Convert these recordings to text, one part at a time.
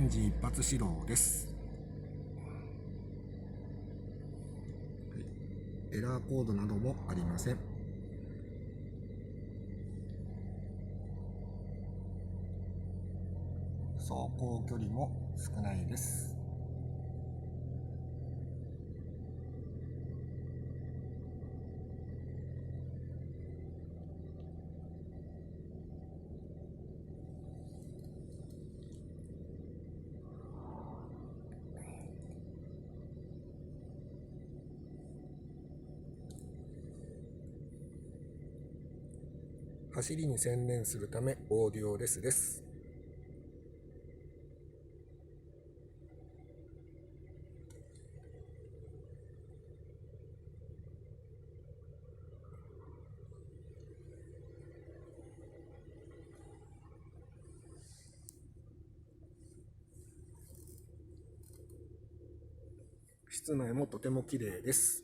ンジ一発始動です。エラーコードなどもありません。走行距離も少ないです。走りに専念するためオーディオレスです。室内もとても綺麗です。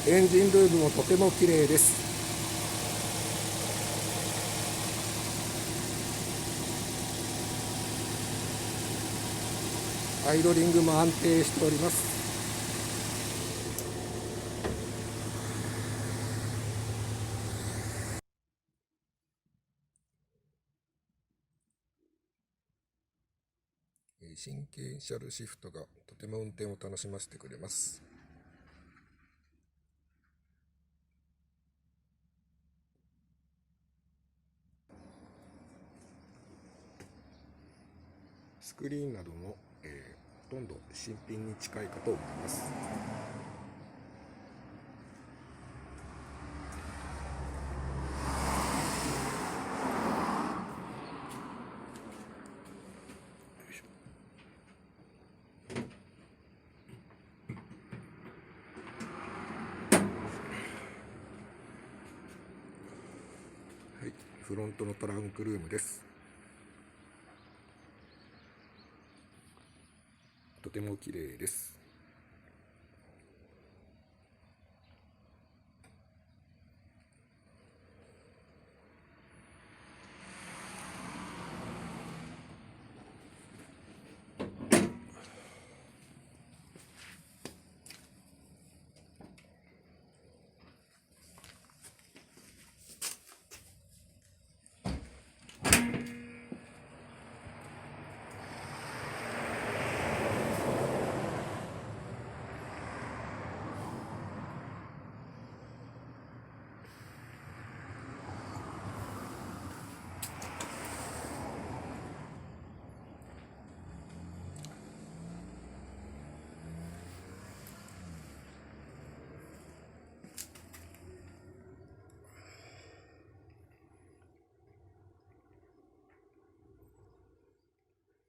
エンジンルームもとても綺麗です。アイドリングも安定しております。神経シャルシフトがとても運転を楽しませてくれます。スクリーンなども、ほとんど新品に近いかと思います。はい、フロントのトランクルームです。とても綺麗です。